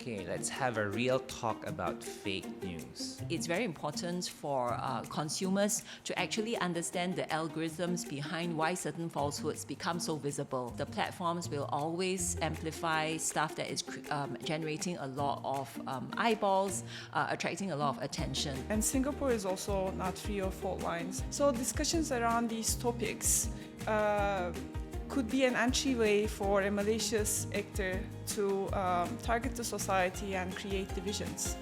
Okay, let's have a real talk about fake news. It's very important for consumers to actually understand the algorithms behind why certain falsehoods become so visible. The platforms will always amplify stuff that is generating a lot of eyeballs, attracting a lot of attention. And Singapore is also not free of fault lines. So discussions around these topics could be an entryway for a malicious actor to target the society and create divisions.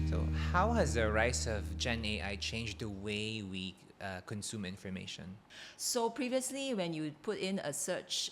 So, how has the rise of GenAI changed the way we consume information? So previously, when you put in a search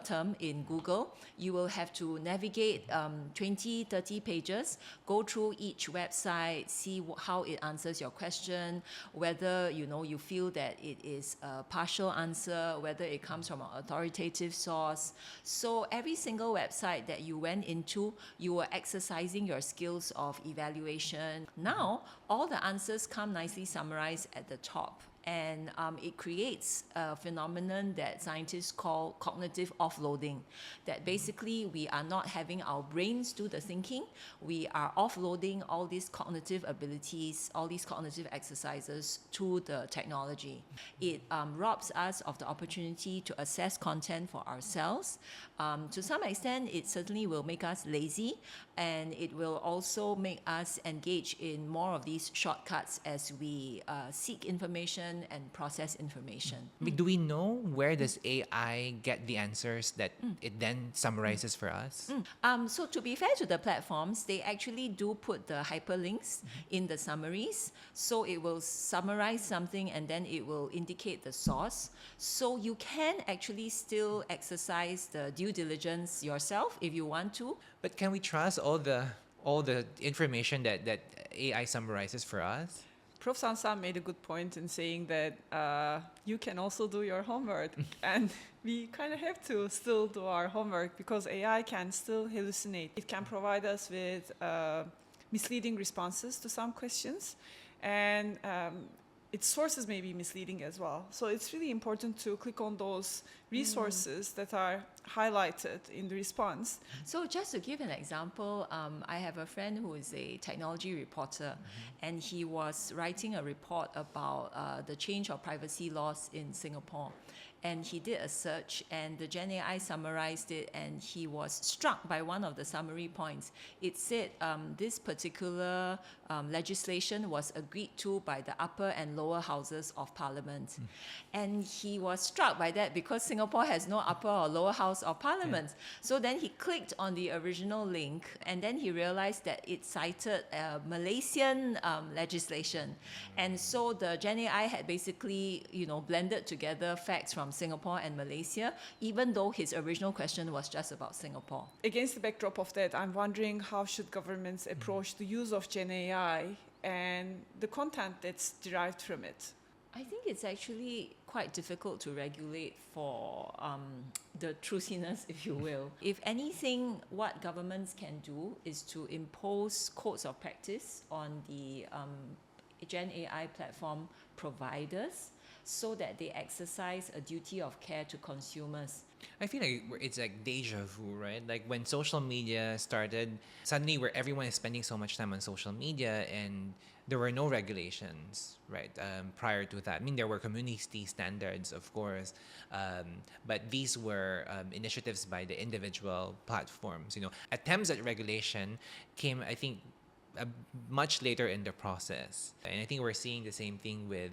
term in Google, you will have to navigate 20, 30 pages, go through each website, see how it answers your question, whether you feel that it is a partial answer, whether it comes from an authoritative source. So every single website that you went into, you were exercising your skills of evaluation. Now, all the answers come nicely summarized at the top. And it creates a phenomenon that scientists call cognitive offloading, that basically we are not having our brains do the thinking, we are offloading all these cognitive abilities, all these cognitive exercises to the technology. It robs us of the opportunity to assess content for ourselves. To some extent, it certainly will make us lazy, and it will also make us engage in more of these shortcuts as we seek information and process information. Do we know where does AI get the answers that it then summarizes for us? So to be fair to the platforms, they actually do put the hyperlinks in the summaries. So it will summarize something and then it will indicate the source. So you can actually still exercise the due diligence yourself if you want to. But can we trust all the information that AI summarizes for us? Prof. Sansan made a good point in saying that you can also do your homework. And we kind of have to still do our homework because AI can still hallucinate. It can provide us with misleading responses to some questions. And its sources may be misleading as well. So it's really important to click on those resources that are highlighted in the response. So just to give an example, I have a friend who is a technology reporter, and he was writing a report about the change of privacy laws in Singapore. And he did a search, and the GenAI summarized it, and he was struck by one of the summary points. It said this particular legislation was agreed to by the upper and lower houses of parliament. And he was struck by that because Singapore has no upper or lower house of parliament. Yeah. So then he clicked on the original link, and then he realized that it cited Malaysian legislation. And so the GenAI had basically, blended together facts from Singapore and Malaysia, even though his original question was just about Singapore. Against the backdrop of that, I'm wondering how should governments approach the use of GenAI and the content that's derived from it? I think it's actually quite difficult to regulate for the truthiness, if you will. If anything, what governments can do is to impose codes of practice on the GenAI platform providers so that they exercise a duty of care to consumers. I feel like it's like deja vu, right? Like when social media started, suddenly where everyone is spending so much time on social media and there were no regulations, right? Prior to that. I mean, there were community standards, of course, but these were initiatives by the individual platforms. Attempts at regulation came, I think, much later in the process, and I think we're seeing the same thing with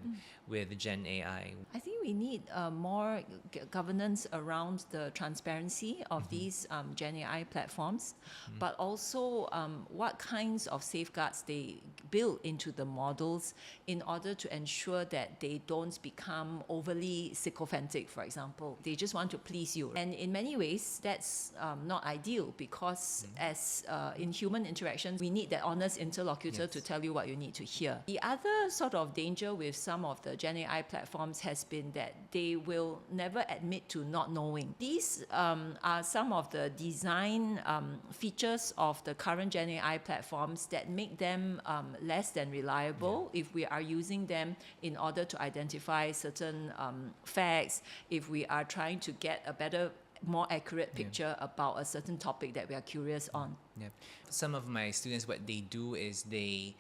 GenAI. I think we need more governance around the transparency of these GenAI platforms, but also what kinds of safeguards they build into the models in order to ensure that they don't become overly sycophantic, for example. They just want to please you. And in many ways, that's not ideal because as in human interactions, we need that honesty honest interlocutor Yes. to tell you what you need to hear. The other sort of danger with some of the GenAI platforms has been that they will never admit to not knowing. These are some of the design features of the current GenAI platforms that make them less than reliable if we are using them in order to identify certain facts, if we are trying to get a better, more accurate picture about a certain topic that we are curious on. Yeah. Some of my students, what they do is they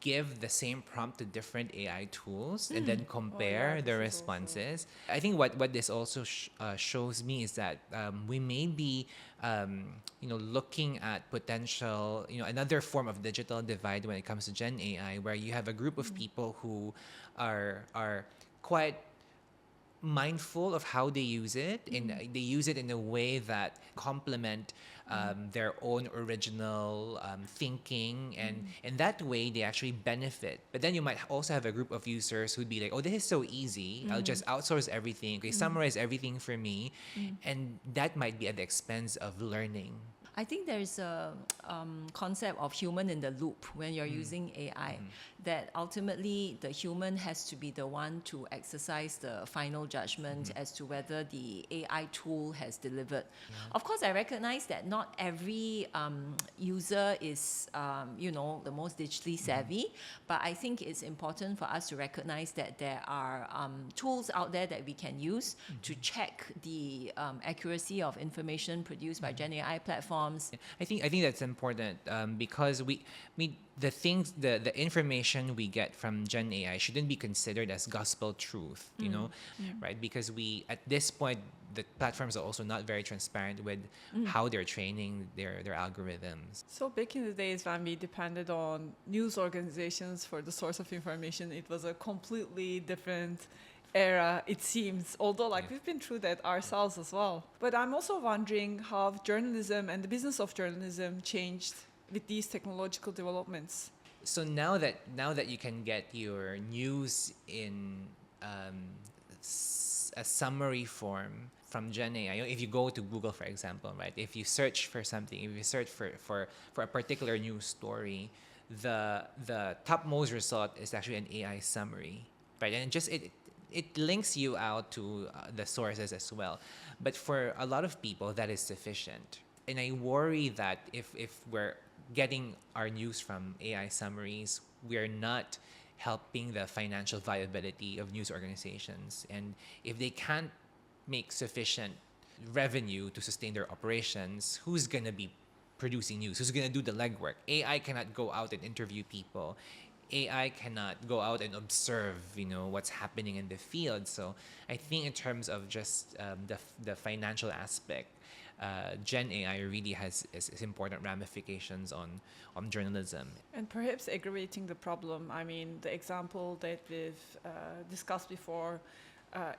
give the same prompt to different AI tools and then compare the this is also- responses. I think what this also shows me is that we may be looking at potential, another form of digital divide when it comes to Gen AI, where you have a group of people who are quite mindful of how they use it, and they use it in a way that complement their own original thinking, and in that way they actually benefit. But then you might also have a group of users who'd be like, oh, this is so easy, I'll just outsource everything, okay, summarize everything for me, and that might be at the expense of learning. I think there is a concept of human in the loop when you're using AI, that ultimately the human has to be the one to exercise the final judgment as to whether the AI tool has delivered. Of course, I recognize that not every user is, the most digitally savvy, but I think it's important for us to recognize that there are tools out there that we can use to check the accuracy of information produced by GenAI platforms. I think that's important because the information we get from Gen AI shouldn't be considered as gospel truth, right? Because at this point, the platforms are also not very transparent with how they're training their algorithms. So back in the days when we depended on news organizations for the source of information, it was a completely different era, it seems, although we've been through that ourselves as well. But I'm also wondering how journalism and the business of journalism changed with these technological developments. So now that you can get your news in a summary form from Gen AI, if you go to Google, for example, right? If you search for something, if you search for a particular news story, the topmost result is actually an AI summary, right? And it links you out to the sources as well. But for a lot of people, that is sufficient. And I worry that if we're getting our news from AI summaries, we're not helping the financial viability of news organizations. And if they can't make sufficient revenue to sustain their operations, who's going to be producing news? Who's going to do the legwork? AI cannot go out and interview people. AI cannot go out and observe, what's happening in the field. So I think in terms of just the financial aspect, Gen AI really has important ramifications on journalism. And perhaps aggravating the problem, I mean, the example that we've discussed before,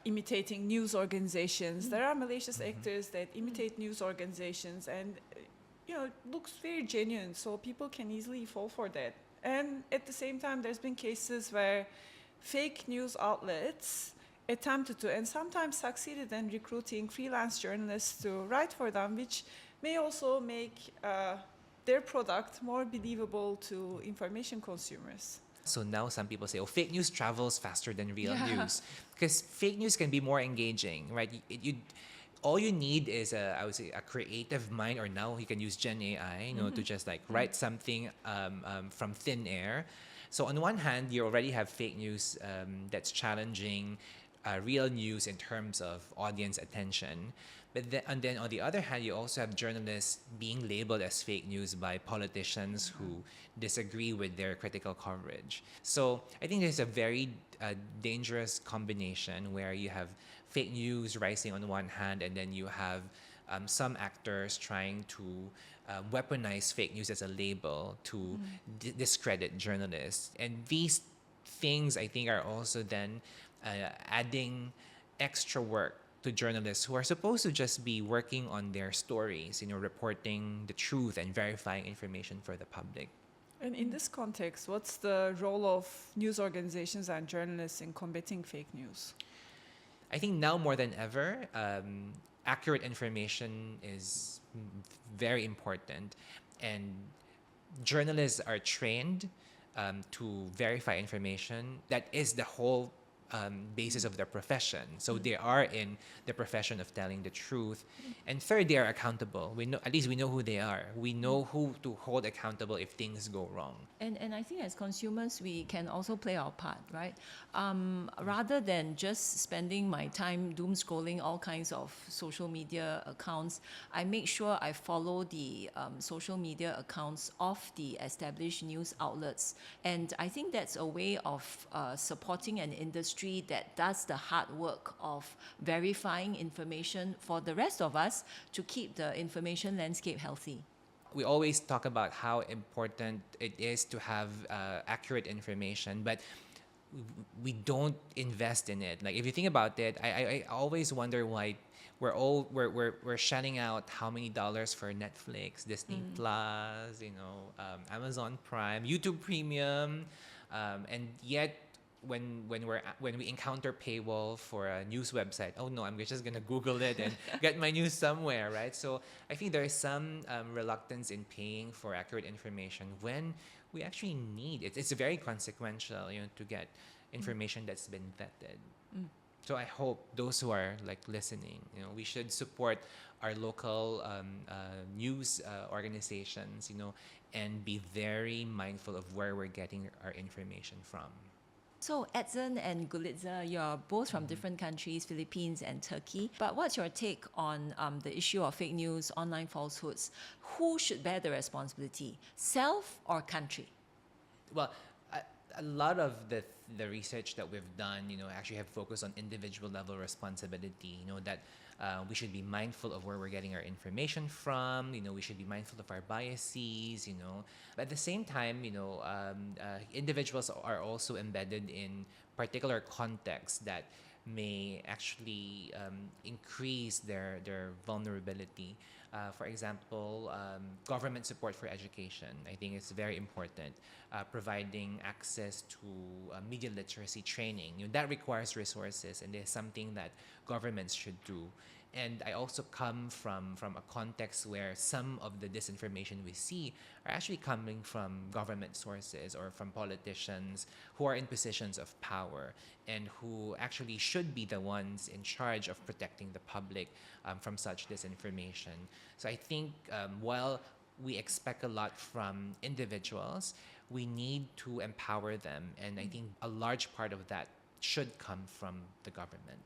imitating news organizations. There are malicious actors that imitate news organizations, and it looks very genuine, so people can easily fall for that. And at the same time, there's been cases where fake news outlets attempted to, and sometimes succeeded in recruiting freelance journalists to write for them, which may also make their product more believable to information consumers. So now some people say, fake news travels faster than real news. Because fake news can be more engaging, right? All you need is I would say a creative mind, or now you can use Gen AI, to just write something from thin air. So on one hand, you already have fake news that's challenging real news in terms of audience attention. And then on the other hand, you also have journalists being labeled as fake news by politicians who disagree with their critical coverage. So I think there's a very dangerous combination where you have fake news rising on one hand, and then you have some actors trying to weaponize fake news as a label to discredit journalists. And these things, I think, are also then adding extra work to journalists who are supposed to just be working on their stories, reporting the truth and verifying information for the public. And in this context, what's the role of news organizations and journalists in combating fake news? I think now more than ever, accurate information is very important. And journalists are trained to verify information. That is the whole basis of their profession. So they are in the profession of telling the truth. And third, they are accountable. We know, at least we know who they are. We know who to hold accountable if things go wrong. And I think as consumers, we can also play our part, right? Rather than just spending my time doom scrolling all kinds of social media accounts, I make sure I follow the social media accounts of the established news outlets. And I think that's a way of supporting an industry that does the hard work of verifying information for the rest of us to keep the information landscape healthy. We always talk about how important it is to have accurate information, but we don't invest in it. Like if you think about it, I always wonder why we're shelling out how many dollars for Netflix, Disney Plus, Amazon Prime, YouTube Premium, and yet when we encounter paywall for a news website, oh no, I'm just gonna Google it and get my news somewhere, right? So I think there is some reluctance in paying for accurate information when we actually need it. It's very consequential, to get information that's been vetted. So I hope those who are listening, we should support our local news organizations, and be very mindful of where we're getting our information from. So Edson and Gulitza, you're both from different countries, Philippines and Turkey. But what's your take on the issue of fake news, online falsehoods? Who should bear the responsibility, self or country? Well, a lot of the research that we've done, actually have focused on individual level responsibility. That we should be mindful of where we're getting our information from. We should be mindful of our biases. But at the same time, individuals are also embedded in particular contexts that may actually increase their vulnerability. For example, government support for education. I think it's very important. Providing access to media literacy training. That requires resources, and is something that governments should do. And I also come from a context where some of the disinformation we see are actually coming from government sources or from politicians who are in positions of power and who actually should be the ones in charge of protecting the public from such disinformation. So I think while we expect a lot from individuals, we need to empower them. And I think a large part of that should come from the government.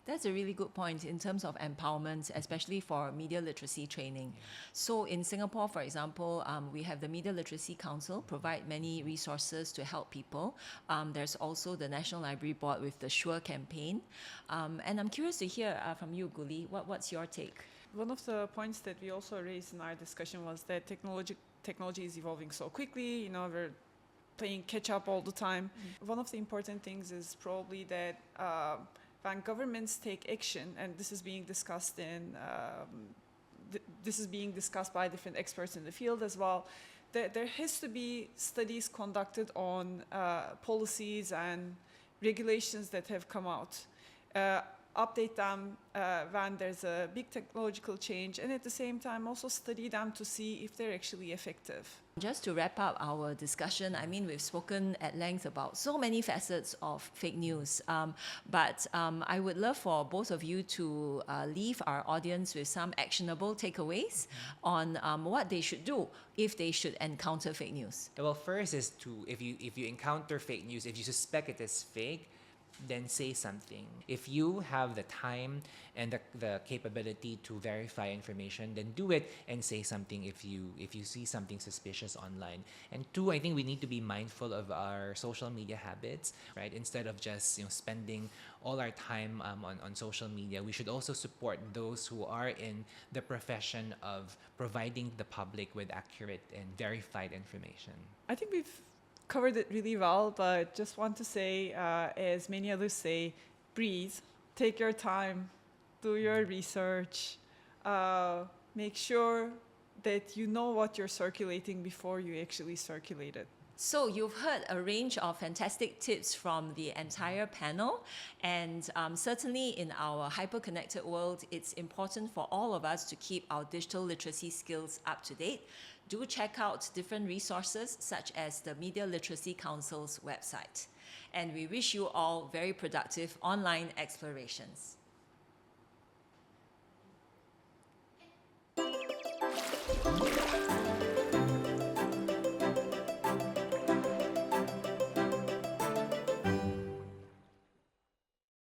That's a really good point in terms of empowerment, especially for media literacy training. Yeah. So in Singapore, for example, we have the Media Literacy Council, provide many resources to help people. There's also the National Library Board with the SURE campaign. And I'm curious to hear from you, Guli, what's your take? One of the points that we also raised in our discussion was that technology is evolving so quickly. We're playing catch up all the time. One of the important things is probably that when governments take action, and this is being discussed by different experts in the field as well, there has to be studies conducted on policies and regulations that have come out. Update them when there's a big technological change, and at the same time also study them to see if they're actually effective. Just to wrap up our discussion, we've spoken at length about so many facets of fake news, but I would love for both of you to leave our audience with some actionable takeaways on what they should do if they should encounter fake news. Well, first is if you encounter fake news, if you suspect it is fake, then say something. If you have the time and the capability to verify information, then do it and say something if you see something suspicious online. And two, I think we need to be mindful of our social media habits, right? Instead of just spending all our time on social media, we should also support those who are in the profession of providing the public with accurate and verified information. I think we've covered it really well, but just want to say, as many others say, breathe, take your time, do your research, make sure that you know what you're circulating before you actually circulate it. So you've heard a range of fantastic tips from the entire panel, and certainly in our hyper-connected world, it's important for all of us to keep our digital literacy skills up to date. Do check out different resources such as the Media Literacy Council's website. And we wish you all very productive online explorations.